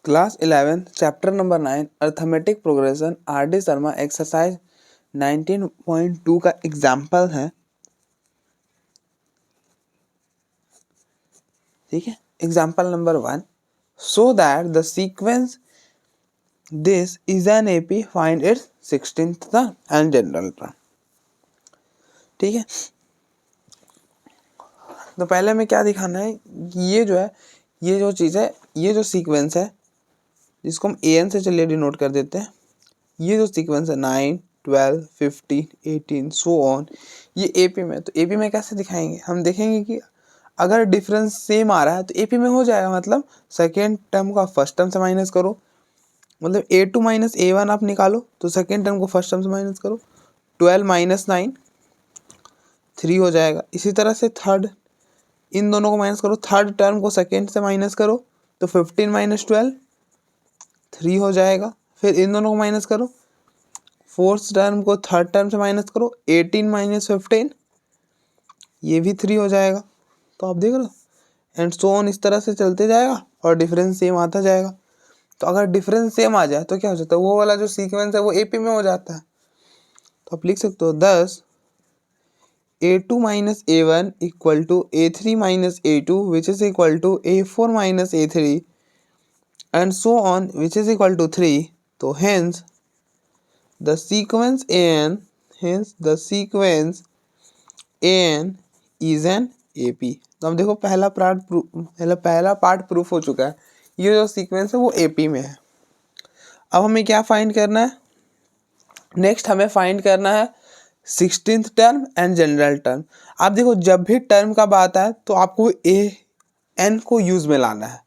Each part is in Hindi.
Class 11 chapter number 9 arithmetic progression R D Sharma exercise 19.2 का एग्जाम्पल है। ठीक है, example number 1, so that the sequence this is an AP find its 16th term and general term. ठीक है, तो पहले में क्या दिखाना है, ये जो है, ये जो चीज़ है, ये जो सीक्वेंस है जिसको हम ए एन से चलिए डिनोट कर देते हैं। ये जो सीक्वेंस है 9, 12, 15, 18 सो ऑन, ये एपी में। तो एपी में कैसे दिखाएंगे, हम देखेंगे कि अगर डिफरेंस सेम आ रहा है तो एपी में हो जाएगा। मतलब सेकेंड टर्म को फर्स्ट टर्म से माइनस करो, मतलब A2 माइनस A1 आप निकालो तो सेकेंड टर्म को फर्स्ट टर्म से माइनस करो, 12 माइनस 9 3 हो जाएगा। इसी तरह से थर्ड, इन दोनों को माइनस करो, थर्ड टर्म को सेकेंड से माइनस करो तो 15 माइनस 12 3 हो जाएगा। फिर इन दोनों को माइनस करो, फोर्थ टर्म को थर्ड टर्म से माइनस करो, 18 माइनस 15 ये भी 3 हो जाएगा। तो आप देख लो एंड सो ऑन, इस तरह से चलते जाएगा और डिफरेंस सेम आता जाएगा। तो अगर डिफरेंस सेम आ जाए तो क्या हो जाता है, वो वाला जो सीक्वेंस है वो एपी में हो जाता है। तो आप लिख सकते हो 10 A2 minus A1 equal to A3 minus A2 which is equal to A4 minus A3 and so on which is equal to 3। तो hence the sequence an is an AP। तो हम देखो पहला पार्ट प्रूफ हो चुका है, ये जो सीक्वेंस है वो AP में है। अब हमें क्या फाइंड करना है, नेक्स्ट हमें फाइंड करना है 16th term and general term. आप देखो जब भी टर्म का बात है तो आपको एन को यूज में लाना है।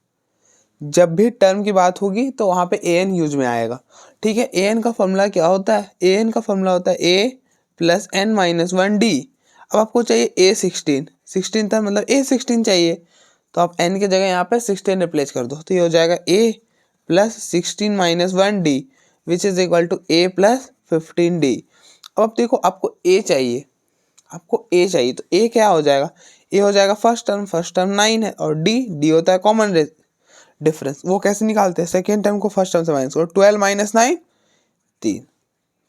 जब भी टर्म की बात होगी तो वहाँ पे ए एन यूज में आएगा। ठीक है, ए एन का फॉर्मूला क्या होता है, ए एन का फॉर्मूला होता है ए प्लस एन माइनस 1 डी। अब आपको चाहिए A16 टर्म, मतलब A16 चाहिए, तो आप एन की जगह यहाँ पे 16 रिप्लेस कर दो, तो ये हो जाएगा A plus 16 minus 1 D which is equal to A plus 15 D. अब आप देखो आपको ए चाहिए, तो ए क्या हो जाएगा, ए हो जाएगा फर्स्ट टर्म 9 है, और डी होता है कॉमन डिफरेंस। वो कैसे निकालते हैं, सेकेंड टर्म को फर्स्ट टर्म से माइनस करो, 12 माइनस 9 3,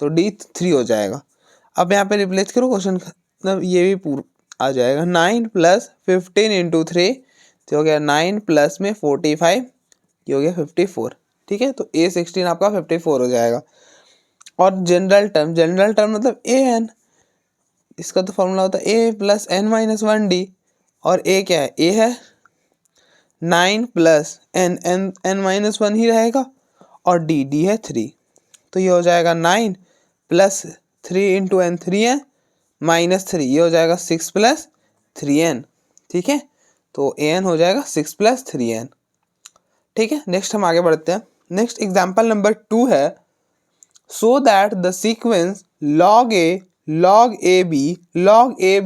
तो डी 3 हो जाएगा। अब यहाँ पे रिप्लेस करो, क्वेश्चन मतलब ये भी पूरा आ जाएगा। 9 प्लस 15 इंटू 3 तो हो गया 9 प्लस में 45, ये हो गया 54। ठीक है, तो A16 आपका 54 हो जाएगा। और जनरल टर्म मतलब ए एन, इसका तो फॉर्मूला होता है ए प्लस एन माइनस 1 डी, और ए क्या है, ए है 9 प्लस एन माइनस 1 ही रहेगा, और डी है 3। तो ये हो जाएगा 9 plus 3 into N 3n minus 3, ये हो जाएगा 6 प्लस 3n। ठीक है, तो an हो जाएगा 6 प्लस 3n। ठीक है, नेक्स्ट हम आगे बढ़ते हैं। नेक्स्ट एग्जाम्पल नंबर 2 है, so that the sequence log a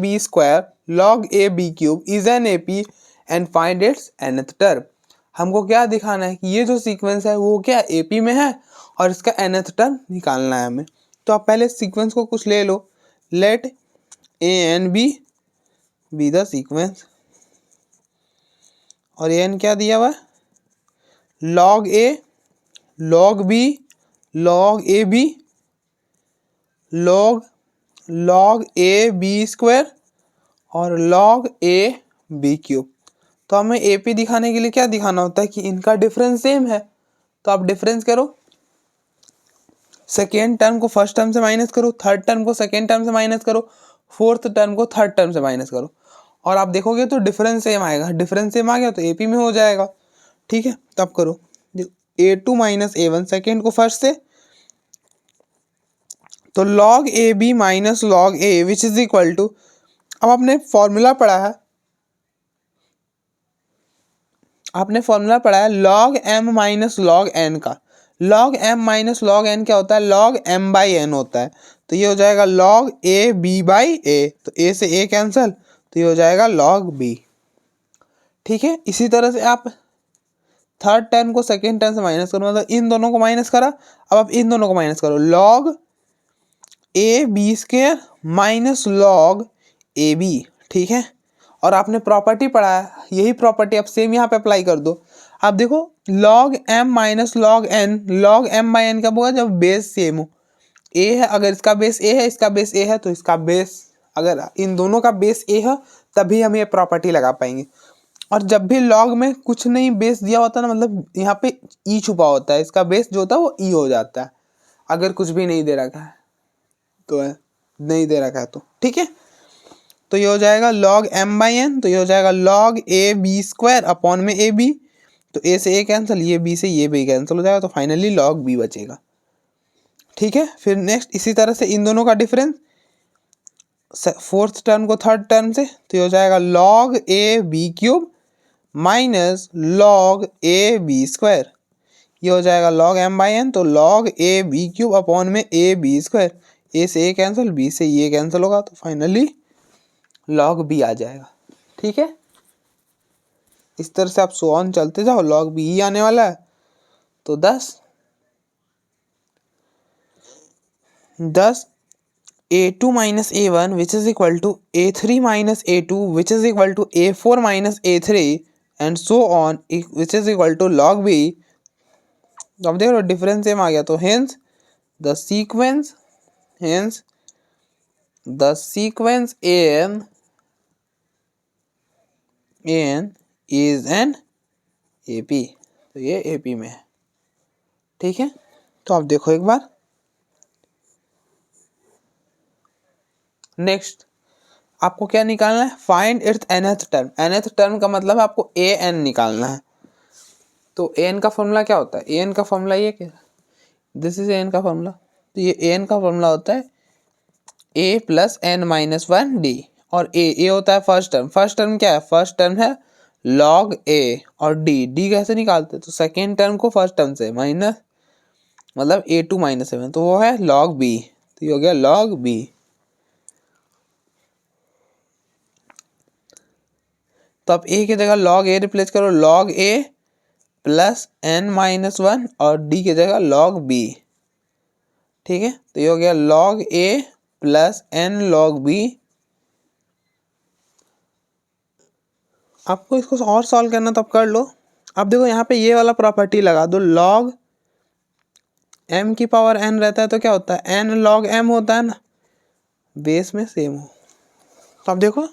b square log a b cube is an AP and find its nth term. हमको क्या दिखाना है कि ये जो सीक्वेंस है वो क्या AP में है और इसका nth टर्म निकालना है हमें। तो आप पहले सीक्वेंस को कुछ ले लो, let a and b be the sequence, और an क्या दिया हुआ है, log a log b log a b log a b square और log a b क्यूब। तो हमें AP दिखाने के लिए क्या दिखाना होता है कि इनका डिफरेंस सेम है। तो आप डिफरेंस करो, सेकेंड टर्म को फर्स्ट टर्म से माइनस करो, थर्ड टर्म को सेकेंड टर्म से माइनस करो, फोर्थ टर्म को थर्ड टर्म से माइनस करो, और आप देखोगे तो डिफरेंस सेम आएगा। डिफरेंस सेम आ गया तो AP में हो जाएगा। ठीक है, तो आप करो A2 माइनस A1 सेकेंड को फर्स्ट से, तो log AB minus log A which is equal to, अब आपने फॉर्मूला पढ़ा है log m minus log n का। log m minus log n क्या होता है, log m बाई n होता है। तो ये हो जाएगा log a b by a, तो a से a कैंसल, तो ये हो जाएगा log b। ठीक है, इसी तरह से आप थर्ड टर्म को सेकेंड टर्म से माइनस करो, मतलब इन दोनों को माइनस करा, अब आप इन दोनों को माइनस करो, log a b square minus log a b। ठीक है, और आपने प्रॉपर्टी पढ़ा है, यही प्रॉपर्टी आप सेम यहाँ पे अप्लाई कर दो। आप देखो log m minus log n, log m by n कब होगा, जब बेस सेम हो। a है, अगर इसका बेस a है, इसका बेस a है, तो इसका बेस, अगर इन दोनों का बेस a है तभी हम ये प्रॉपर्टी लगा पाएंगे। और जब भी log में कुछ नहीं बेस दिया होता ना, मतलब यहाँ पे e छुपा होता है, इसका बेस जो होता है वो e हो जाता है, अगर कुछ भी नहीं दे रखा है तो, नहीं दे रखा है तो, ठीक है। तो ये हो जाएगा log m बाई n, तो ये हो जाएगा log a b square upon में a b, तो a से a कैंसिल, ये b से ये b कैंसिल हो जाएगा, तो फाइनली log b बचेगा, ठीक है। फिर नेक्स्ट इसी तरह से इन दोनों का डिफरेंस फोर्थ टर्म को थर्ड टर्म से, तो ये हो जाएगा log a b cube minus log a b square, ये हो जाएगा log m बाई n, तो log a b cube upon में a b स्क्वायर, a से a कैंसिल, b से ये कैंसिल होगा, तो फाइनली log b आ जाएगा, ठीक है। इस तरह से आप सो ऑन चलते जाओ, log b ही आने वाला है। तो 10 a2 minus a1 which is equal to a3 minus a2 which is equal to a4 minus a3 and so on which is equal to log b। तो अब देख लो डिफरेंस सेम आ गया, तो hence the sequence, hence the sequence an is an AP, तो ये AP में है, ठीक है। तो आप देखो एक बार नेक्स्ट आपको क्या निकालना है, find its nth term. nth term का मतलब आपको an निकालना है। तो an का फॉर्मूला क्या होता है, an का फॉर्मूला ये क्या, दिस इज an का फॉर्मूला, तो ये an का फॉर्मूला होता है a plus n minus 1d, और a होता है फर्स्ट टर्म, फर्स्ट टर्म क्या है, फर्स्ट टर्म है log a, और d कैसे निकालते हैं, तो सेकेंड टर्म को फर्स्ट टर्म से माइनस, मतलब a2 माइनस 7, तो वो है log b, तो ये हो गया log b। तो आप a की जगह log a रिप्लेस करो, log a plus n minus 1, और d की जगह log b, ठीक है। तो ये हो गया log a plus n log b। आपको इसको और सॉल्व करना तो आप कर लो। अब देखो यहाँ पे ये वाला प्रॉपर्टी लगा दो, log m की पावर n रहता है तो क्या होता है, n log m होता है ना, बेस में सेम हो। तो अब देखो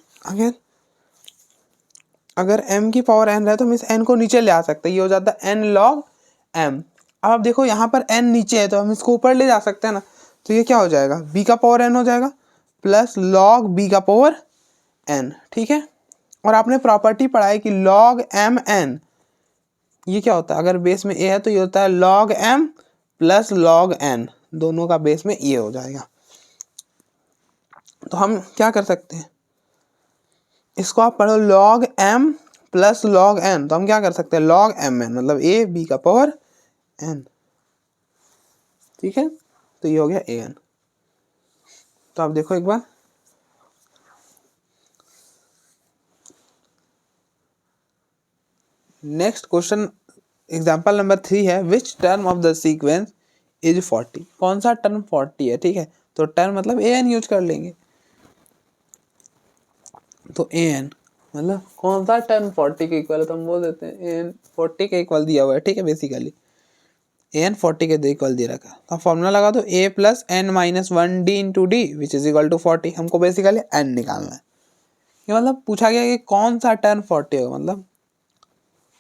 अगर m की पावर n रहे तो हम इस n को नीचे ले आ सकते हैं, ये हो जाता है n log m। अब आप देखो यहाँ पर n नीचे है तो हम इसको ऊपर ले जा सकते हैं ना, तो ये क्या हो जाएगा, b का पावर n हो जाएगा प्लस log b का पावर n, ठीक है। और आपने प्रॉपर्टी पढ़ा है कि log m n, ये क्या होता है, अगर बेस में a है तो ये होता है log m plus log n, दोनों का बेस में ये हो जाएगा। तो हम क्या कर सकते हैं, इसको आप पढ़ो log m plus log n, तो हम क्या कर सकते हैं log m n, मतलब a b का पावर n, ठीक है। तो ये हो गया a n। तो आप देखो एक बार, नेक्स्ट क्वेश्चन एग्जाम्पल नंबर 3 है, विच term of the sequence is 40, कौन सा टर्म 40 है, ठीक है। तो टर्म मतलब ए एन यूज कर लेंगे, तो ए एन मतलब कौन सा टर्म 40 के इक्वल है, तो हम बोल देते हैं ए एन 40 के इक्वल दिया हुआ है, ठीक है। बेसिकली ए एन 40 के इक्वल दे रखा है, तो फॉर्मूला लगा दो a plus n minus 1d into D which is equal to 40। हमको बेसिकली n निकालना है, ये मतलब पूछा गया कि कौन सा टर्म 40 होगा,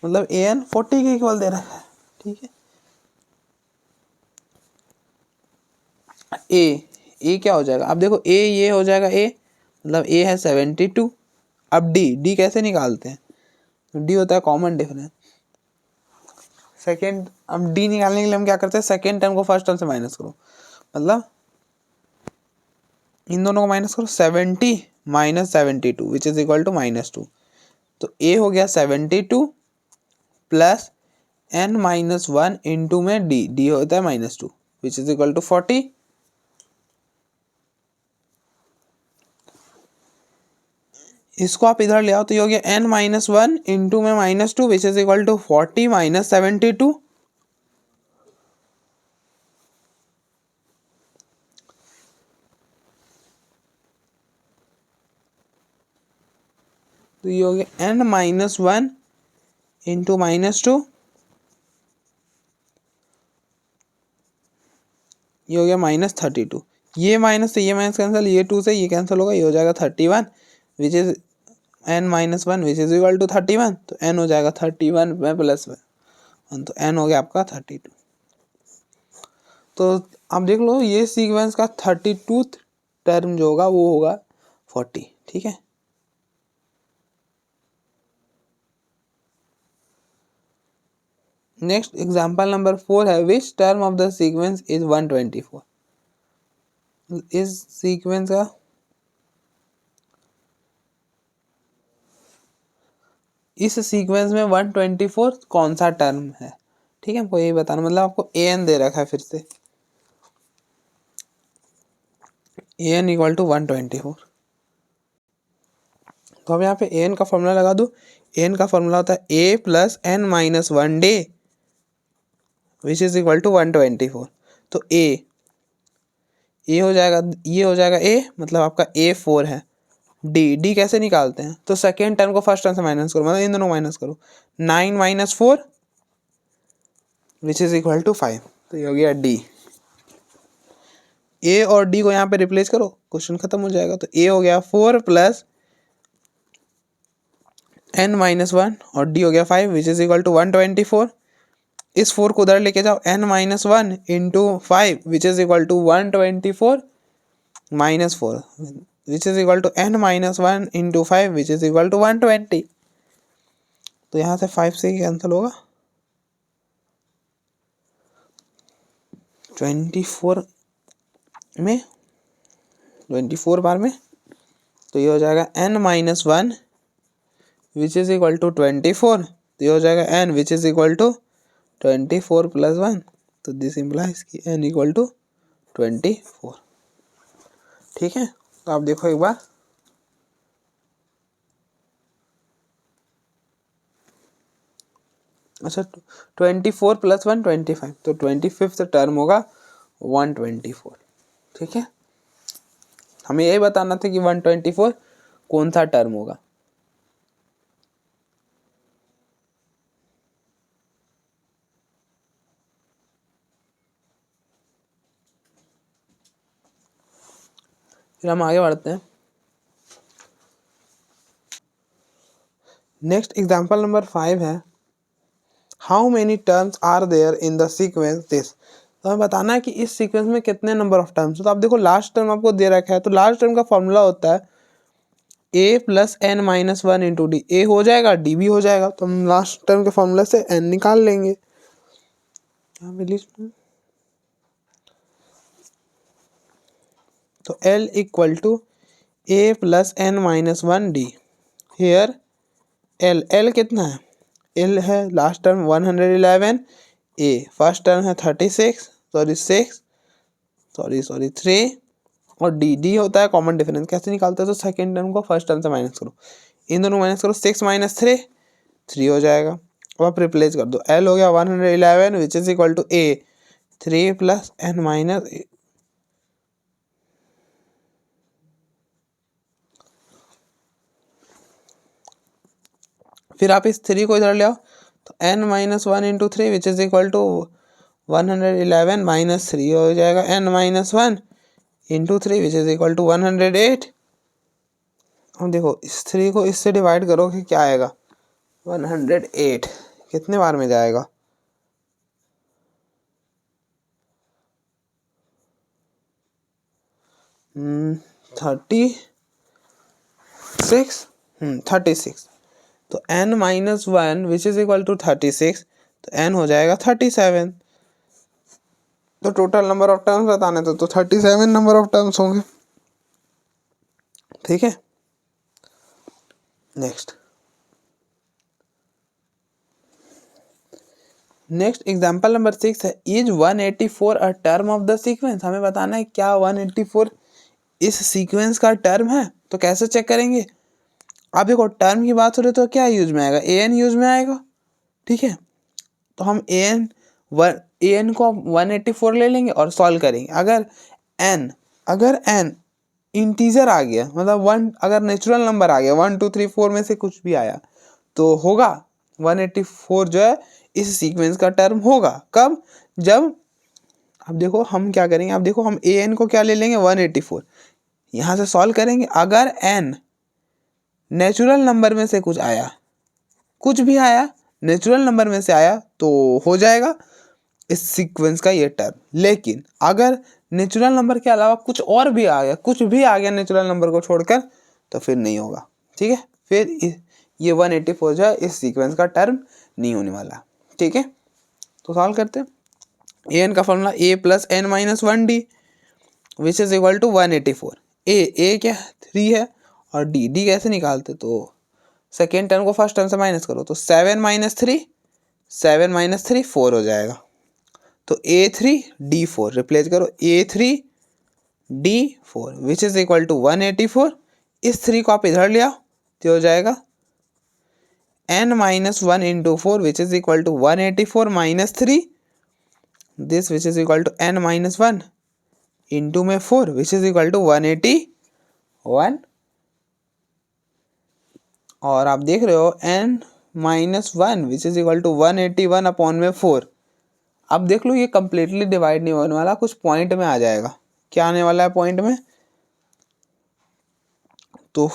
मतलब ए एन 40 के इक्वल दे रखा है, ठीक है। ए क्या हो जाएगा, अब देखो ए ये हो जाएगा ए, मतलब ए है 72। अब डी कैसे निकालते हैं, डी होता है कॉमन डिफरेंस सेकेंड। अब डी निकालने के लिए हम क्या करते हैं, सेकेंड टर्म को फर्स्ट टर्म से माइनस करो, मतलब इन दोनों को माइनस करो, 70 minus 72 which is equal to -2। तो ए हो गया 72 प्लस n माइनस 1 इंटू में डी होता है -2 विच इज इक्वल टू 40। इसको आप इधर ले आओ तो ये हो गया n माइनस 1 इंटू में -2 which is equal to 40 minus 72। तो ये हो गया n माइनस 1 इंटू -2, ये हो गया -32। ये माइनस से ये माइनस कैंसिल, ये 2 से ये कैंसिल होगा, ये हो जाएगा 31 which is n minus 1 which is equal to 31। तो n हो जाएगा 31 में प्लस 1, तो n हो गया आपका 32। तो आप देख लो ये सीक्वेंस का 32th टर्म जो होगा वो होगा 40। ठीक है, नेक्स्ट एग्जाम्पल नंबर 4 है विच term of the sequence is 124। इस सीक्वेंस का इस सीक्वेंस में 124 कौन सा टर्म है। ठीक है, हमको यही बताना, मतलब आपको an दे रखा है फिर से, an इक्वल टू 124। तो अब यहाँ पे an का फॉर्मूला लगा दो। an का फॉर्मूला होता है a plus n minus 1 D which is equal to 124। तो a हो जाएगा, ये हो जाएगा a, मतलब आपका a4 है। d कैसे निकालते हैं, तो सेकेंड टर्म को फर्स्ट टर्म से माइनस करो, मतलब इन दोनों माइनस करो, 9 minus 4 which is equal to 5। तो ये हो गया d। a और d को यहाँ पे रिप्लेस करो, क्वेश्चन खत्म हो जाएगा। तो a हो गया 4 प्लस n माइनस 1 और d हो गया 5 विच इज इक्वल टू 124। इस 4 को उधर लेके जाओ, n minus 1 into 5 which is equal to 124 minus 4 which is equal to n minus 1 into 5 which is equal to 120। तो यहाँ से 5 से कैंसिल होगा, 24 में 24 बार में, तो ये हो जाएगा n minus 1 which is equal to 24। तो ये हो जाएगा n which is equal to 24 plus 1। तो दिस इम्प्लाइज कि n इक्वल टू 24। ठीक है, तो आप देखो एक बार, अच्छा 24 प्लस 1 25, तो 25th टर्म होगा 124। ठीक है, हमें यही बताना था कि 124 कौन सा टर्म होगा। फिर हम आगे बढ़ते हैं। नेक्स्ट एग्जाम्पल नंबर 5 है how many terms are there in the sequence this. तो हमें बताना है कि इस सीक्वेंस में कितने नंबर ऑफ टर्म्स। तो आप देखो लास्ट टर्म आपको दे रखा है, तो लास्ट टर्म का फॉर्मूला होता है a plus n minus 1 into D. A हो जाएगा, डी भी हो जाएगा, तो हम लास्ट टर्म के फॉर्मूला से n निकाल लेंगे। तो l equal to a plus n minus 1 D. Here l कितना है, l है last term 111, a first term है 36 सॉरी 3, और d होता है कॉमन डिफरेंस। कैसे निकालते हैं, तो सेकेंड टर्म को फर्स्ट टर्म से माइनस करो, इन दोनों माइनस करो, 6 माइनस 3 हो जाएगा। अब आप रिप्लेस कर दो, l हो गया 111 which is equal to a 3 plus n minus, फिर आप इस 3 को इधर ले आओ, तो n minus 1 into 3 which is equal to 111 minus 3 हो जाएगा n minus 1 into 3 which is equal to 108। अब देखो इस 3 को इससे डिवाइड करोगे क्या आएगा, 108 कितने बार में जाएगा, 36। तो n minus 1 which is equal to 36, तो n हो जाएगा 37। तो टोटल नंबर ऑफ टर्म्स बताने तो 37 नंबर ऑफ टर्म्स होंगे। ठीक है, नेक्स्ट एग्जाम्पल नंबर 6 है is 184 a term of the sequence. हमें बताना है क्या 184 इस सीक्वेंस का टर्म है। तो कैसे चेक करेंगे, आप देखो टर्म की बात हो रही तो क्या यूज में आएगा, an यूज में आएगा। ठीक है, तो हम an को 184 ले लेंगे और सॉल्व करेंगे। अगर n इंटीजर आ गया, मतलब 1 अगर नेचुरल नंबर आ गया 1 2 3 4 में से कुछ भी आया तो होगा 184 जो है इस सीक्वेंस का टर्म होगा। कब? जब अब देखो हम क्या करेंगे, अब देखो हम ए एन को क्या ले लेंगे 184, यहाँ से सॉल्व करेंगे। अगर एन नेचुरल नंबर में से कुछ आया, कुछ भी आया नेचुरल नंबर में से आया तो हो जाएगा इस सीक्वेंस का ये टर्म। लेकिन अगर नेचुरल नंबर के अलावा कुछ और भी आ गया, कुछ भी आ गया नेचुरल नंबर को छोड़कर, तो फिर नहीं होगा। ठीक है, फिर ये 184 जो है इस सीक्वेंस का टर्म नहीं होने वाला। ठीक है, तो सॉल्व करते हैं। ए एन का formula A plus N minus 1 D which is equal to 184। A क्या 3 है और डी कैसे निकालते, तो सेकेंड टर्म को फर्स्ट टर्म से माइनस करो, तो 7 माइनस 3 4 हो जाएगा। तो A3D4 रिप्लेस करो, A3D4 which is equal to 184। इस 3 को आप इधर ले आओ तो हो जाएगा n minus 1 into 4 which is equal to 184 minus 3 this which is equal to n minus 1 into में 4 विच इज इक्वल टू 181। और आप देख रहे हो n minus 1 which is equal to 181 upon में 4। अब देख लो ये कंप्लीटली डिवाइड नहीं होने वाला, कुछ पॉइंट में आ जाएगा। क्या आने वाला है पॉइंट में, तो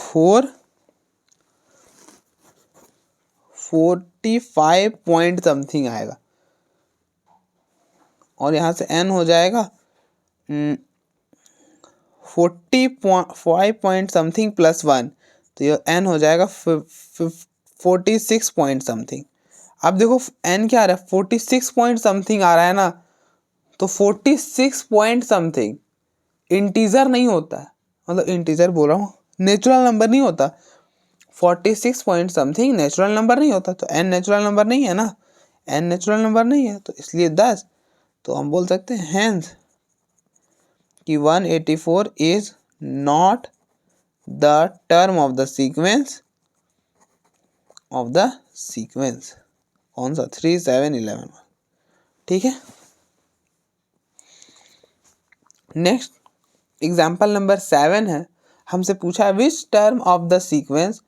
45 पॉइंट समथिंग आएगा और यहाँ से n हो जाएगा 45 पॉइंट समथिंग प्लस 1, तो ये n हो जाएगा 46 पॉइंट समथिंग। अब देखो n क्या आ रहा है 46 पॉइंट समथिंग आ रहा है ना, तो 46 पॉइंट समथिंग इंटीजर नहीं होता है, मतलब इंटीजर बोल रहा हूँ नेचुरल नंबर नहीं होता। 46 पॉइंट समथिंग नेचुरल नंबर नहीं होता, तो n नेचुरल नंबर नहीं है ना, n नेचुरल नंबर नहीं है तो इसलिए 10। तो हम बोल सकते हैं हैंस कि 184 is not the term of the sequence कौन सा 3 7 11। ठीक है, नेक्स्ट एग्जाम्पल नंबर 7 है। हमसे पूछा है विच टर्म ऑफ द सीक्वेंस,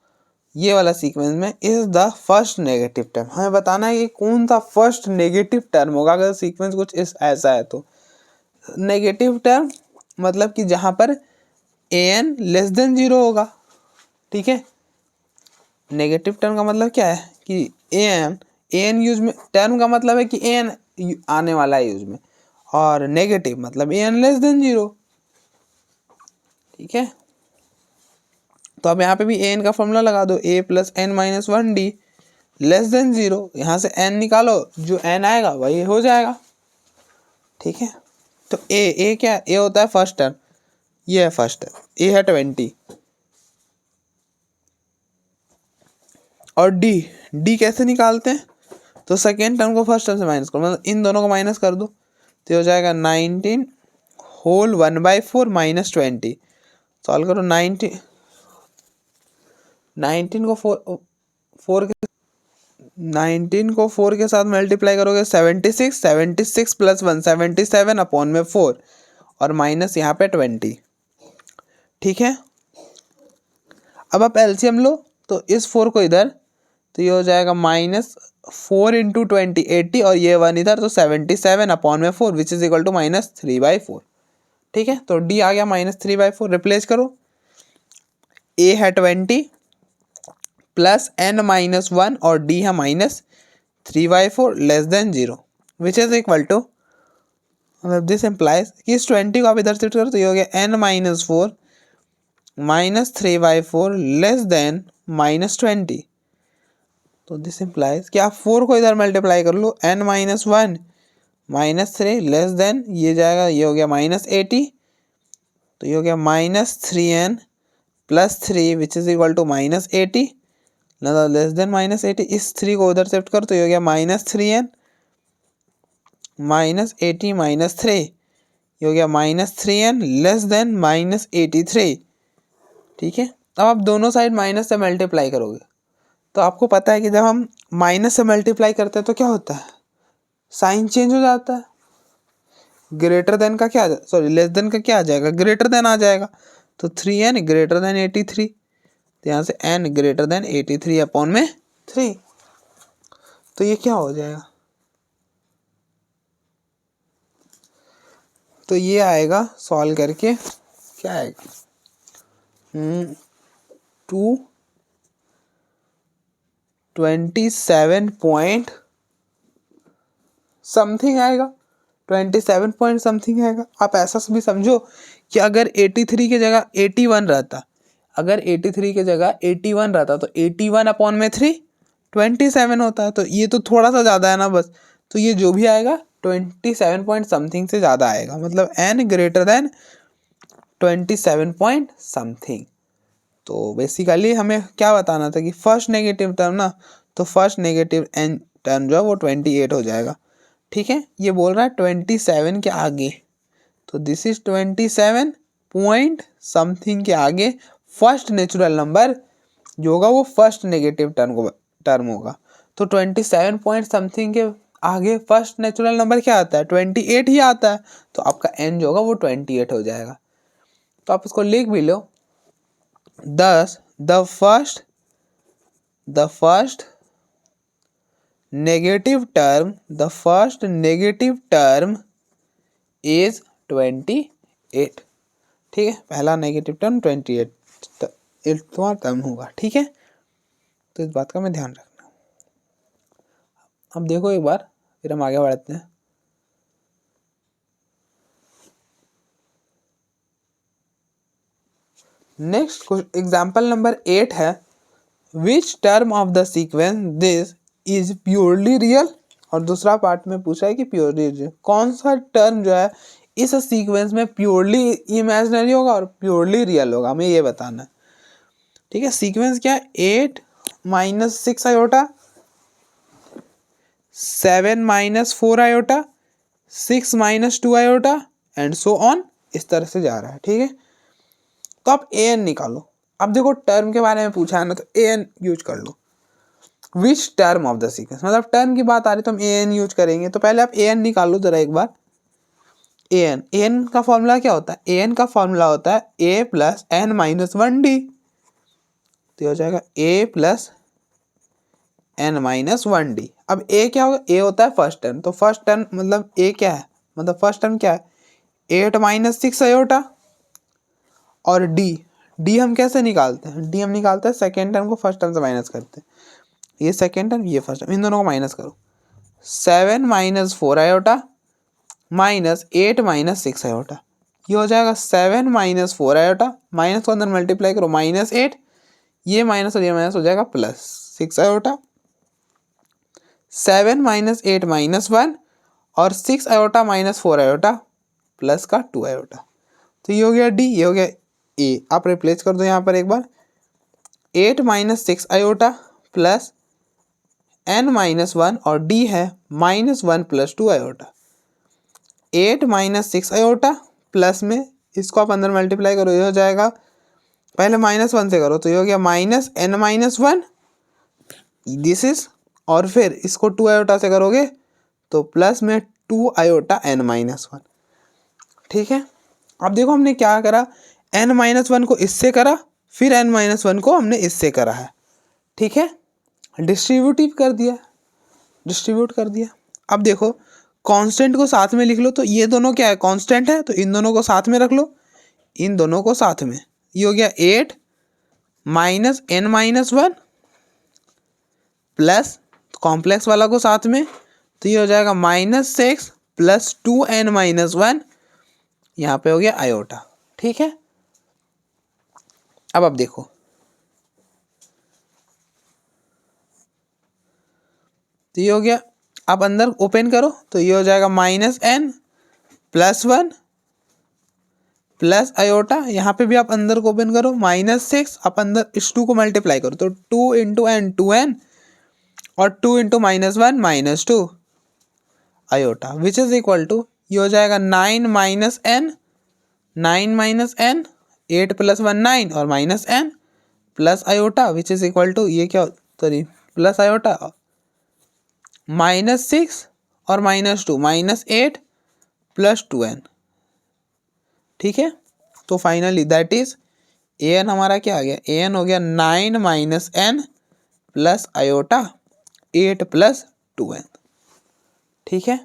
ये वाला सीक्वेंस में is the first negative term. हमें बताना है कि कौन सा फर्स्ट नेगेटिव टर्म होगा अगर सीक्वेंस कुछ इस ऐसा है। तो नेगेटिव टर्म मतलब कि जहाँ पर an लेस देन 0 होगा। ठीक है, नेगेटिव टर्म का मतलब क्या है कि an यूज में, टर्म का मतलब है कि an आने वाला है यूज में, और नेगेटिव मतलब an लेस देन 0। ठीक है, तो अब यहाँ पे भी an का फॉर्मूला लगा दो, a plus N minus 1 D less than 0। यहाँ से n निकालो, जो n आएगा वही हो जाएगा। ठीक है, तो a क्या है, a होता है फर्स्ट टर्म, ये है फर्स्ट टर्म, a है 20 और d कैसे निकालते हैं, तो सेकेंड टर्म को फर्स्ट टर्म से माइनस करो, मतलब इन दोनों को माइनस कर दो तो हो जाएगा 19 होल 1/4 माइनस 20। सॉल्व करो 19 को 4 के साथ मल्टीप्लाई करोगे 76 प्लस 1 77 अपॉन में 4 और माइनस यहाँ पे 20। ठीक है, अब आप एलसीएम लो तो इस 4 को इधर, तो ये हो जाएगा -4 इंटू 20 80 और ये 1 इधर, तो 77 अपॉन में 4 विच इज इक्वल टू -3/4। ठीक है, तो डी आ गया -3/4। रिप्लेस करो, ए है 20 प्लस n माइनस 1 और डी है -3/4 less than 0 which is equal to, मतलब दिस इम्प्लाइज कि इस 20 को आप इधर शिफ्ट करो तो ये हो गया n माइनस 4 -3/4 लेस देन -20। तो दिस इम्प्लाइज कि आप 4 को इधर मल्टीप्लाई कर लो, n माइनस 1 -3 लेस देन, ये जाएगा, ये हो गया -80, तो ये हो गया -3n plus 3 which is equal to -80 less than -80। इस 3 को उधर शिफ्ट करो तो ये हो गया -3n -80 -3, ये हो गया -3n लेस देन -83। ठीक है, अब आप दोनों साइड माइनस से मल्टीप्लाई करोगे तो आपको पता है कि जब हम माइनस से मल्टीप्लाई करते हैं तो क्या होता है, साइन चेंज हो जाता है। ग्रेटर देन का क्या, सॉरी लेस देन का क्या आ जाएगा, ग्रेटर देन आ जाएगा। तो 3n ग्रेटर देन 83, तो यहाँ से n ग्रेटर देन 83 अपॉन में 3, तो ये क्या हो जाएगा, तो ये आएगा सॉल्व करके क्या आएगा 227 पॉइंट समथिंग आएगा, 27 पॉइंट समथिंग आएगा। आप ऐसा भी समझो कि अगर 83 की जगह 81 रहता, अगर 83 की जगह 81 रहता तो 81 अपॉन में 3 27 होता है, तो ये तो थोड़ा सा ज़्यादा है ना बस, तो ये जो भी आएगा 27 पॉइंट समथिंग से ज़्यादा आएगा, मतलब n greater than 27 point something. तो बेसिकली हमें क्या बताना था कि फर्स्ट नेगेटिव टर्म ना, तो फर्स्ट नेगेटिव n टर्म जो है वो 28 हो जाएगा, ठीक है। ये बोल रहा है 27 के आगे, तो दिस इज 27 पॉइंट समथिंग के आगे फर्स्ट नेचुरल नंबर जो होगा वो फर्स्ट नेगेटिव टर्म होगा। तो 27 पॉइंट समथिंग के आगे फर्स्ट नेचुरल नंबर क्या आता है, 28 ही आता है, तो आपका n जो होगा वो 28 हो जाएगा। तो आप इसको लिख भी लो, thus the first negative term is 28, ठीक है, पहला नेगेटिव टर्म 28 टर्म होगा, ठीक है। तो इस बात का मैं ध्यान रखना। अब देखो एक बार, फिर हम आगे बढ़ते हैं। नेक्स्ट एग्जाम्पल नंबर 8 है, विच term of the sequence this is purely real, और दूसरा पार्ट में पूछा है कि प्योरली रियल, कौन सा टर्म जो है इस सीक्वेंस में प्योरली इमेजिनरी होगा और प्योरली रियल होगा, हमें ये बताना है, ठीक है। सीक्वेंस क्या है, 8 minus 6 iota, 7 minus 4 iota, 6 minus 2 iota and so on, इस तरह से जा रहा है, ठीक है। तो आप an निकालो। अब देखो टर्म के बारे में पूछा है ना, तो an यूज कर लो। Which term of the sequence, मतलब टर्म की बात आ रही तो हम an यूज करेंगे। तो पहले आप an निकालो जरा एक बार। an का फॉर्मूला क्या होता है, an का फॉर्मूला होता है a plus n minus 1d, तो हो जाएगा a plus n minus 1d। अब a क्या होगा, a होता है फर्स्ट टर्म, तो फर्स्ट टर्म मतलब a क्या है, मतलब फर्स्ट टर्म क्या है 8 माइनस 6 आयोटा, और डी हम कैसे निकालते हैं, डी हम निकालते हैं सेकेंड टर्म को फर्स्ट टर्म से माइनस करते हैं, ये सेकेंड टर्म ये फर्स्ट टर्म, इन दोनों को माइनस करो, 7 minus 4 iota minus 8 minus 6 iota, ये हो जाएगा 7 माइनस 4 आयोटा, माइनस को अंदर मल्टीप्लाई करो माइनस 8, ये माइनस और ये माइनस हो जाएगा प्लस 6 आयोटा, 7 माइनस 8 माइनस 1 और 6 आयोटा माइनस 4 आयोटा प्लस का 2 आयोटा, तो ये हो गया डी, ये हो गया ए। आप रिप्लेस कर दो यहाँ पर एक बार, 8 minus 6 iota plus n minus 1 और डी है minus 1 plus 2 iota, 8 minus 6 iota plus में इसको आप अंदर मल्टीप्लाई करो, ये हो जाएगा, पहले माइनस 1 से करो तो ये हो गया minus n minus 1 this is, और फिर इसको 2 आयोटा से करोगे तो प्लस में 2 आयोटा n माइनस 1, ठीक है। अब देखो हमने क्या करा, n माइनस 1 को इससे करा, फिर n माइनस 1 को हमने इससे करा है, ठीक है, डिस्ट्रीब्यूट कर दिया। अब देखो कांस्टेंट को साथ में लिख लो, तो ये दोनों क्या है कांस्टेंट है, तो इन दोनों को साथ में रख लो, इन दोनों को साथ में, ये हो गया 8 minus n minus 1 plus complex वाला को साथ में, तो ये हो जाएगा माइनस 6 प्लस 2n माइनस 1, यहाँ पे हो गया आयोटा, ठीक है। अब देखो तो ये हो गया, आप अंदर ओपन करो तो ये हो जाएगा minus n plus 1 plus iota, यहाँ पे भी आप अंदर को ओपन करो माइनस 6, आप अंदर इस 2 को मल्टीप्लाई करो तो 2 इंटू एन 2n और 2 इंटू minus 1 minus 2 iota which is equal to, ये हो जाएगा 9 minus n, 9 minus n, 8 plus 1 9 और minus n plus iota which is equal to, ये क्या सॉरी प्लस आयोटा माइनस 6 और माइनस 2 माइनस 8 प्लस 2n, ठीक है। तो finally that is A N हमारा क्या आ गया, ए एन हो गया 9 minus N plus iota 8 plus 2n। ठीक है,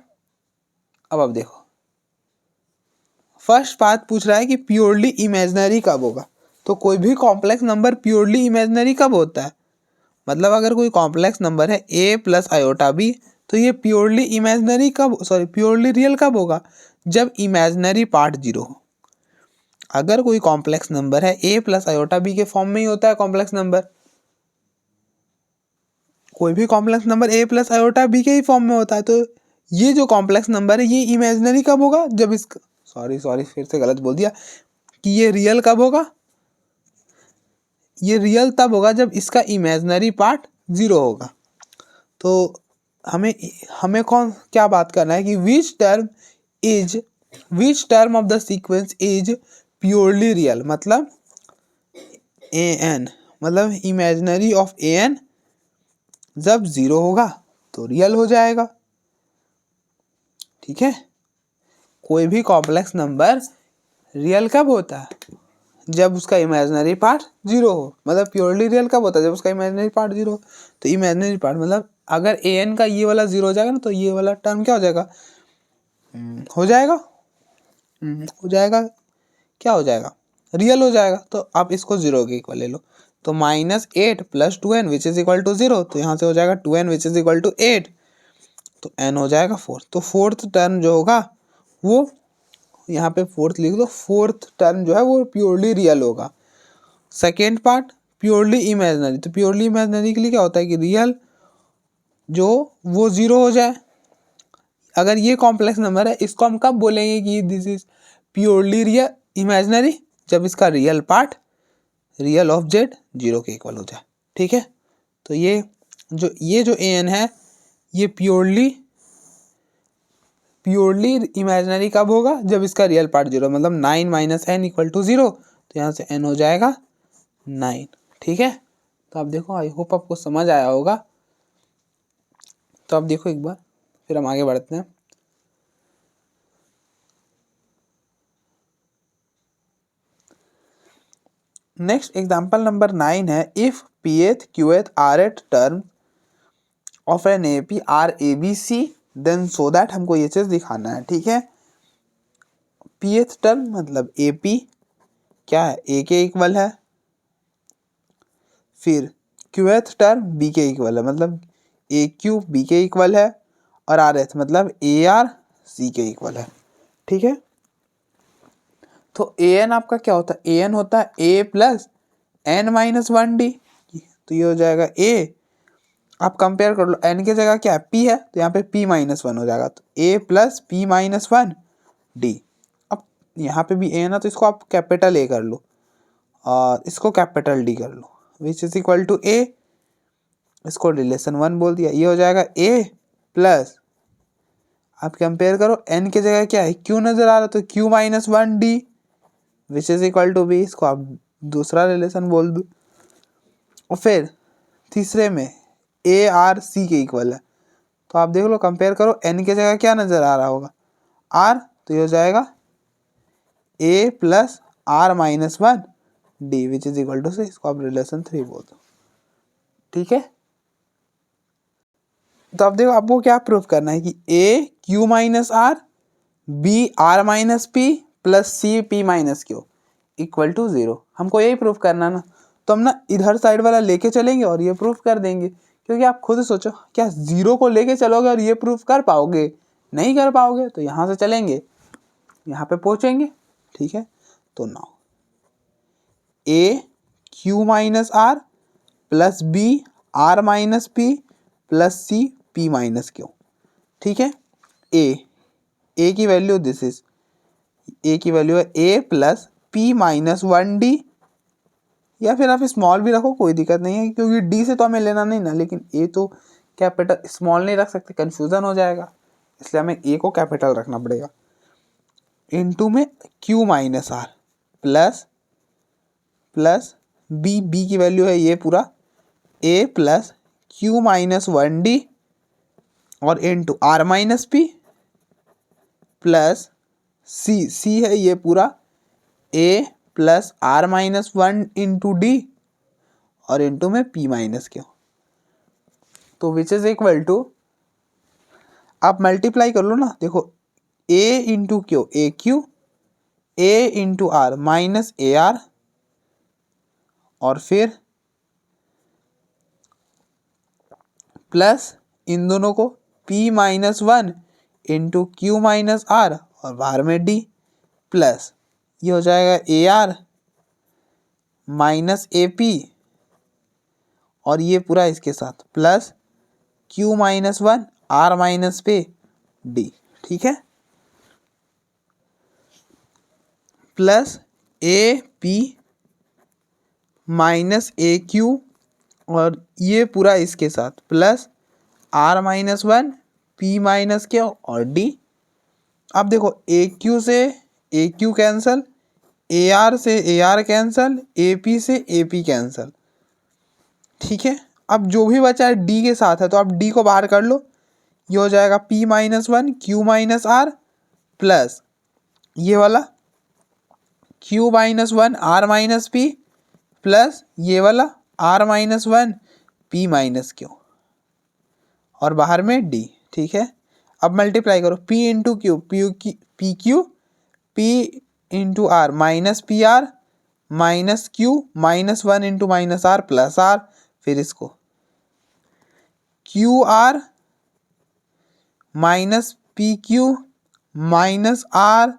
अब देखो फर्स्ट बात पूछ रहा है कि प्योरली इमेजिनरी कब होगा। तो कोई भी कॉम्प्लेक्स नंबर प्योरली इमेजिनरी कब होता है, मतलब अगर कोई कॉम्प्लेक्स नंबर है a प्लस आयोटा b, तो ये प्योरली इमेजिनरी कब, सॉरी प्योरली रियल कब होगा, जब इमेजिनरी पार्ट जीरो हो। अगर कोई कॉम्प्लेक्स नंबर है a प्लस आयोटा b के फॉर्म में ही होता है कॉम्प्लेक्स नंबर, कोई भी complex number a plus iota b के ही फॉर्म में होता है। तो ये जो कॉम्प्लेक्स नंबर है ये इमेजिनरी कब होगा, जब इसका सॉरी फिर से गलत बोल दिया कि ये रियल कब होगा, ये रियल तब होगा जब इसका इमेजिनरी पार्ट जीरो होगा। तो हमें कौन क्या बात करना है कि विच term of the sequence is purely real, मतलब ए एन, मतलब इमेजिनरी ऑफ ए एन जब जीरो होगा तो रियल हो जाएगा। ठीक है, कोई भी कॉम्प्लेक्स नंबर रियल कब होता है, जब उसका इमेजिनरी पार्ट जीरो हो, मतलब प्योरली रियल कब होता है, जब उसका इमेजिनरी पार्ट जीरो हो। तो इमेजिनरी पार्ट मतलब अगर ए एन का ये वाला जीरो हो जाएगा ना, तो ये वाला टर्म क्या हो जाएगा, हो जाएगा क्या हो जाएगा, रियल हो जाएगा। तो आप इसको जीरो के इक्वल ले लो, तो -8 plus 2n which is equal to 0, तो यहाँ से हो जाएगा 2n which is equal to 8, तो n हो जाएगा 4। तो फोर्थ टर्म जो होगा वो यहाँ पे फोर्थ लिख दो, फोर्थ टर्म जो है वो प्योरली रियल होगा। सेकेंड पार्ट प्योरली इमेजिनरी, तो प्योरली इमेजिनरी के लिए क्या होता है कि रियल जो वो जीरो हो जाए। अगर ये कॉम्प्लेक्स नंबर है इसको हम कब बोलेंगे कि this is purely real imaginary, जब इसका real part real of Z zero के इक्वल हो जाए। ठीक है, तो ये जो ए एन है ये प्योरली इमेजिनरी कब होगा, जब इसका रियल पार्ट जीरो, मतलब 9 माइनस एन इक्वल टू 0, तो यहाँ से n हो जाएगा 9। ठीक है, तो आप देखो, आई होप आपको समझ आया होगा। तो आप देखो एक बार, फिर हम आगे बढ़ते हैं। नेक्स्ट एग्जाम्पल नंबर 9 है, if pth qth rth term of an A P are A B C then so that, हमको ये चीज दिखाना है। ठीक है, pth टर्म मतलब ए पी क्या है, ए के इक्वल है, फिर qth टर्म बी के इक्वल है, मतलब ए क्यू बी के इक्वल है, और आर एथ मतलब ए आर सी के इक्वल है। ठीक है, तो ए एन आपका क्या होता है, ए एन होता है ए प्लस एन माइनस 1d, तो ये हो जाएगा ए, आप कंपेयर कर लो, एन की जगह क्या है पी है, तो यहाँ पे पी माइनस 1 हो जाएगा, तो ए प्लस पी माइनस 1 डी। अब यहाँ पे भी ए ना, तो इसको आप कैपिटल ए कर लो और इसको कैपिटल डी कर लो, which is equal to A, इसको रिलेशन 1 बोल दिया, ये हो जाएगा ए प्लस, आप कंपेयर करो एन की जगह क्या है क्यू नजर आ रहा, तो Q minus 1d which is equal to B, इसको आप दूसरा रिलेशन बोल दो। और फिर तीसरे में ए आर सी के इक्वल है, तो आप देख लो कंपेयर करो, एन की जगह क्या नजर आ रहा होगा आर, तो ये हो जाएगा A plus are minus 1 D which is equal to से, इसको आप रिलेशन 3 बोल दो। ठीक है, तो अब देखो आपको क्या प्रूफ करना है कि A Q minus R B R minus P plus C P minus Q equal to 0, हमको यही प्रूफ करना ना। तो हम ना इधर साइड वाला लेके चलेंगे और ये प्रूफ कर देंगे, क्योंकि आप खुद सोचो क्या 0 को लेके चलोगे और ये प्रूफ कर पाओगे, नहीं कर पाओगे। तो यहाँ से चलेंगे, यहाँ पे पहुँचेंगे। ठीक है, तो now A Q minus are plus B R minus P plus C P minus Q. ठीक है, ए की वैल्यू दिस इज, ए की वैल्यू है ए प्लस पी माइनस 1d, या फिर आप स्मॉल भी रखो कोई दिक्कत नहीं है, क्योंकि डी से तो हमें लेना नहीं ना, लेकिन ए तो कैपिटल स्मॉल नहीं रख सकते, कंफ्यूजन हो जाएगा, इसलिए हमें ए को कैपिटल रखना पड़ेगा। इनटू में q minus are plus b की वैल्यू है ये पूरा a plus q minus 1d, और into r minus P plus c है ये पूरा a plus are minus one into d और इंटू में पी माइनस क्यू, तो विच इज इक्वल टू, आप मल्टीप्लाई कर लो ना, देखो a into q a q, a into are minus a r, और फिर प्लस इन दोनों को P minus one into Q minus R और बाहर में D, प्लस ये हो जाएगा A R minus A P और ये पूरा इसके साथ plus Q minus one R minus P D, ठीक है, plus A P minus A Q और ये पूरा इसके साथ plus are minus one P minus Q और डी। अब देखो ए क्यू से A Q cancel, A R से A R cancel, A P से ए पी कैंसल, ठीक है। अब जो भी बचा है डी के साथ है तो आप डी को बाहर कर लो, ये हो जाएगा P minus one Q minus are plus ये वाला Q minus one R minus P plus ये वाला R minus one P minus Q और बाहर में डी, ठीक है। अब मल्टीप्लाई करो P into Q P Q, P into are minus P R minus Q minus one into minus are plus R, फिर इसको Q R minus P Q minus R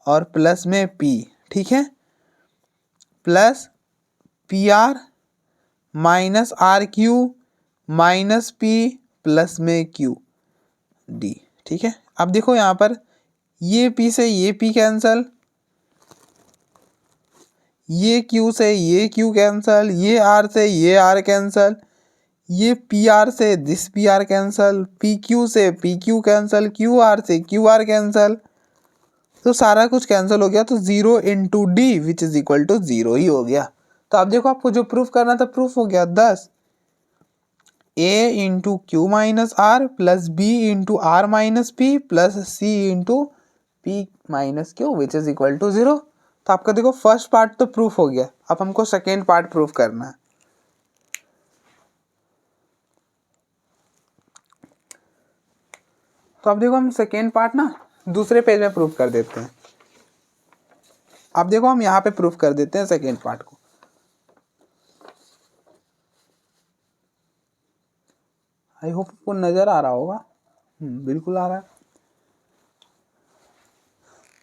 और प्लस में पी, ठीक है, plus P R minus R Q minus P plus में क्यू डी, ठीक है। अब देखो यहाँ पर ये पी से ये पी कैंसल, ये क्यू से ये क्यू कैंसल, ये आर से ये आर कैंसल, ये पी आर से this p r cancel, p q से p q cancel, q r से क्यू आर कैंसल, तो सारा कुछ कैंसिल हो गया, तो 0 into D which is equal to 0 ही हो गया। तो आप देखो आपको जो प्रूफ करना था प्रूफ हो गया। 10 a into Q minus are plus b into are minus P plus c into p minus q which is equal to 0। तो आपका देखो फर्स्ट पार्ट तो प्रूफ हो गया, अब हमको सेकेंड पार्ट प्रूफ करना है। तो अब देखो हम सेकेंड पार्ट ना दूसरे पेज में प्रूफ कर देते हैं। अब देखो हम यहाँ पे प्रूफ कर देते हैं सेकेंड पार्ट को। आई होप आपको नजर आ रहा होगा, बिल्कुल आ रहा है।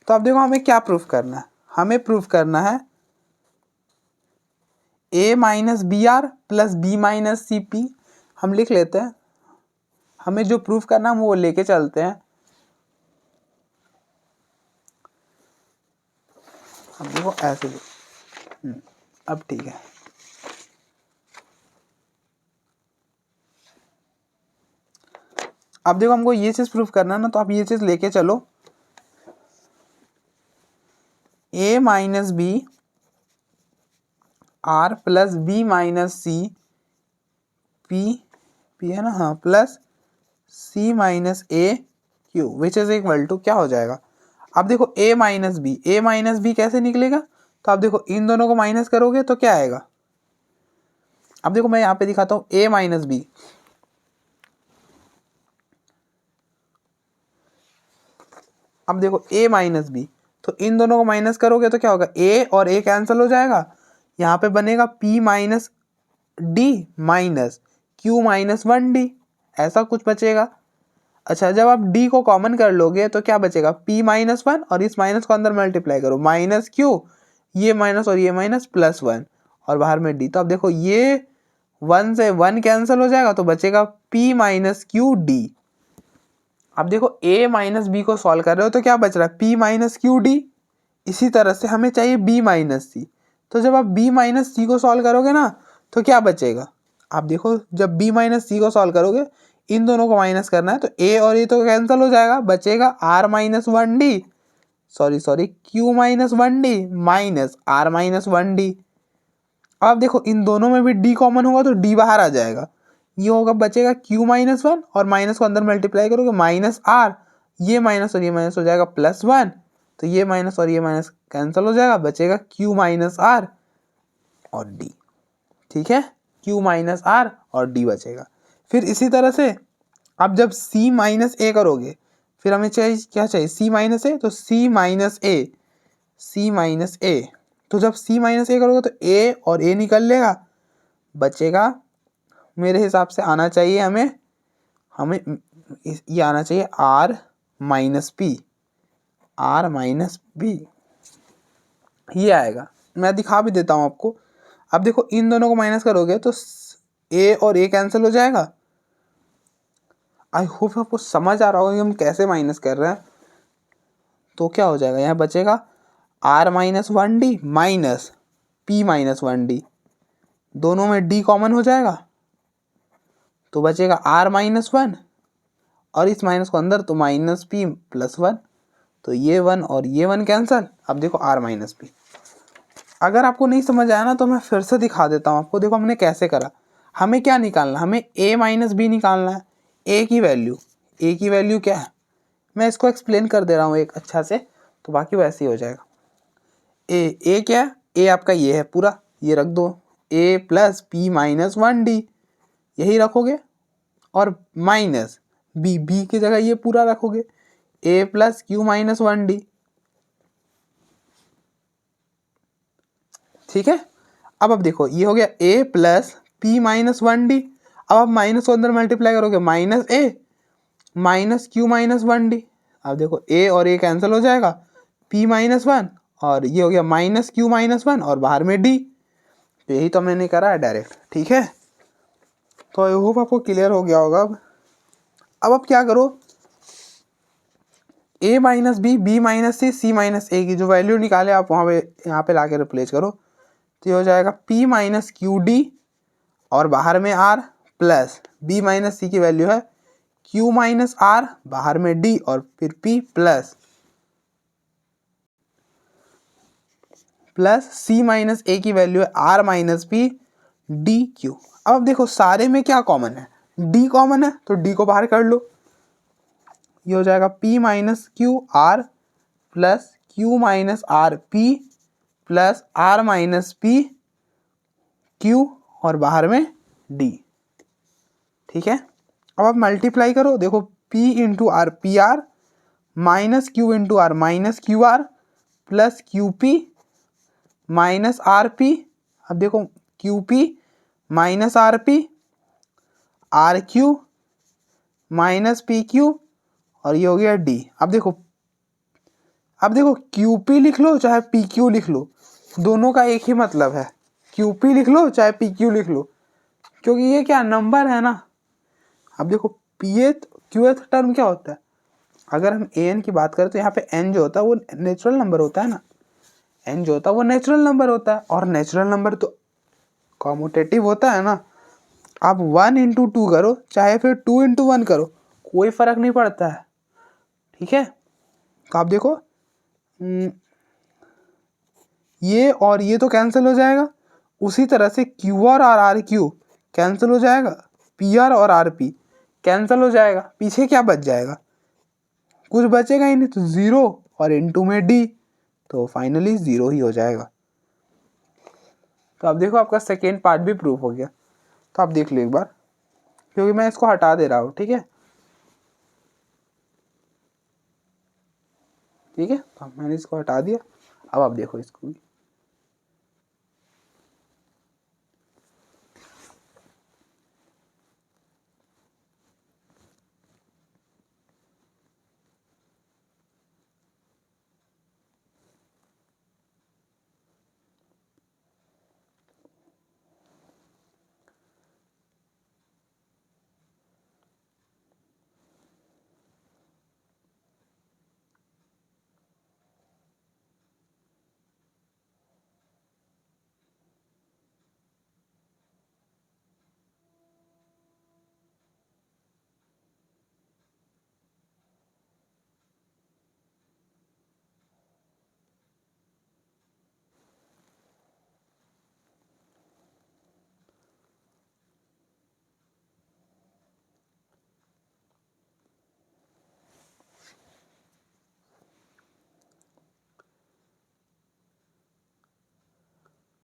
तो अब देखो हमें क्या प्रूफ करना है, हमें प्रूफ करना है a minus B R plus B minus C P. हम लिख लेते हैं, हमें जो प्रूफ करना है वो लेके चलते हैं। अब देखो ऐसे अब ठीक है। अब देखो हमको ये चीज प्रूफ करना है ना, तो आप ये चीज लेके चलो। a minus B R plus B minus C P है ना, हाँ, plus C minus A Q which is equal to क्या हो जाएगा। अब देखो a माइनस बी कैसे निकलेगा, तो आप देखो इन दोनों को माइनस करोगे तो क्या आएगा। अब देखो मैं यहाँ पे दिखाता हूँ a माइनस बी, अब देखो a माइनस बी, तो इन दोनों को माइनस करोगे तो क्या होगा, a और a कैंसिल हो जाएगा, यहाँ पे बनेगा p minus D minus Q minus one D, ऐसा कुछ बचेगा। अच्छा, जब आप d को कॉमन कर लोगे तो क्या बचेगा, p माइनस वन और इस माइनस को अंदर मल्टीप्लाई करो, माइनस क्यू, ये माइनस और ये माइनस प्लस वन और बाहर में d। तो अब देखो ये 1 से 1 कैंसिल हो जाएगा तो बचेगा p माइनस क्यू डी। अब देखो a माइनस बी को सॉल्व कर रहे हो तो क्या बच रहा है, p माइनस क्यू डी। इसी तरह से हमें चाहिए b माइनस सी, तो जब आप b माइनस सी को सॉल्व करोगे ना तो क्या बचेगा। आप देखो जब b माइनस सी को सॉल्व करोगे, इन दोनों को माइनस करना है तो a और ये तो कैंसिल हो जाएगा, बचेगा r minus one D, sorry q minus one D minus r minus one D. अब देखो इन दोनों में भी d कॉमन होगा तो d बाहर आ जाएगा, ये होगा बचेगा q माइनस वन और माइनस को अंदर मल्टीप्लाई करोगे माइनस r, ये माइनस और ये माइनस हो जाएगा प्लस वन तो ये माइनस और ये माइनस कैंसिल हो जाएगा, बचेगा Q माइनस R और D। ठीक है, Q माइनस R और D बचेगा। फिर इसी तरह से अब जब C माइनस A करोगे, फिर हमें चाहिए क्या चाहिए, C माइनस A, तो C minus A, C minus A, तो जब C माइनस A करोगे तो A और A निकल लेगा, बचेगा मेरे हिसाब से आना चाहिए हमें ये आना चाहिए R minus P, R minus B, ये आएगा। मैं दिखा भी देता हूँ आपको। अब देखो इन दोनों को माइनस करोगे तो A और A कैंसिल हो जाएगा। आई होप आपको समझ आ रहा होगा कि हम कैसे माइनस कर रहे हैं। तो क्या हो जाएगा, यहाँ बचेगा R minus 1D minus P minus 1D, दोनों में D कॉमन हो जाएगा तो बचेगा R माइनस 1, और इस माइनस को अंदर तो माइनस P प्लस 1, तो ये 1 और ये 1 कैंसल। अब देखो R माइनस P। अगर आपको नहीं समझ आया ना तो मैं फिर से दिखा देता हूँ आपको। देखो हमने कैसे करा, हमें क्या निकालना, हमें A माइनस B निकालना है। A की वैल्यू क्या है, मैं इसको एक्सप्लेन कर दे रहा हूँ एक अच्छा से, तो बाकी वैसे ही हो जाएगा। A क्या है, A आपका ये है पूरा, ये रख दो, A plus P minus 1D, यही रखोगे, और माइनस B की जगह ये पूरा रखोगे, A plus Q minus 1D। ठीक है, अब देखो ये हो गया A plus P minus 1D। अब आप माइनस को अंदर मल्टीप्लाई करोगे, minus A minus Q minus 1D। अब देखो A और A कैंसिल हो जाएगा, P माइनस 1 और ये हो गया माइनस Q माइनस 1 और बाहर में D। तो यही तो मैंने करा है डायरेक्ट। ठीक है, तो आई होप आपको क्लियर हो गया होगा। अब आप क्या करो, A minus B minus C minus A की जो वैल्यू निकाले आप वहाँ पे यहाँ पे ला के रिप्लेस करो, तो ये हो जाएगा P माइनस QD और बाहर में R plus B minus C की वैल्यू है Q माइनस R, बाहर में D और फिर P plus C minus A की वैल्यू है R minus P D Q। अब देखो सारे में क्या कॉमन है, D कॉमन है, तो D को बाहर कर लो, ये हो जाएगा P minus Q R plus Q minus R P plus R minus P Q और बाहर में D। ठीक है, अब आप मल्टीप्लाई करो, देखो P into R P R minus Q into are minus Q R plus Q P minus R P. अब देखो Q P minus R P, R Q minus P Q, और ये हो गया D। अब देखो क्यू पी लिख लो चाहे पी क्यू लिख लो, दोनों का एक ही मतलब है, क्यू पी लिख लो चाहे पी क्यू लिख लो, क्योंकि ये क्या नंबर है ना। अब देखो पीएथ क्यूएथ टर्म क्या होता है, अगर हम एन की बात करें तो यहाँ पे एन जो होता है वो नेचुरल नंबर होता है ना, एन जो होता है वो नेचुरल नंबर होता है, और नेचुरल नंबर तो कॉम्यूटेटिव होता है ना। आप 1 इंटू 2 करो चाहे फिर 2 इंटू 1 करो, कोई फर्क नहीं पड़ता है। ठीक है, तो आप देखो ये और ये तो कैंसिल हो जाएगा, उसी तरह से क्यू आर और आर क्यू कैंसिल हो जाएगा, पी आर और आर पी कैंसिल हो जाएगा, पीछे क्या बच जाएगा, कुछ बचेगा ही नहीं, तो 0 और इनटू में D, तो फाइनली 0 ही हो जाएगा। तो अब देखो आपका सेकेंड पार्ट भी प्रूफ हो गया, तो आप देख लो एक बार, क्योंकि मैं इसको हटा दे रहा हूँ। ठीक है, तो मैंने इसको हटा दिया, अब आप देखो इसको भी।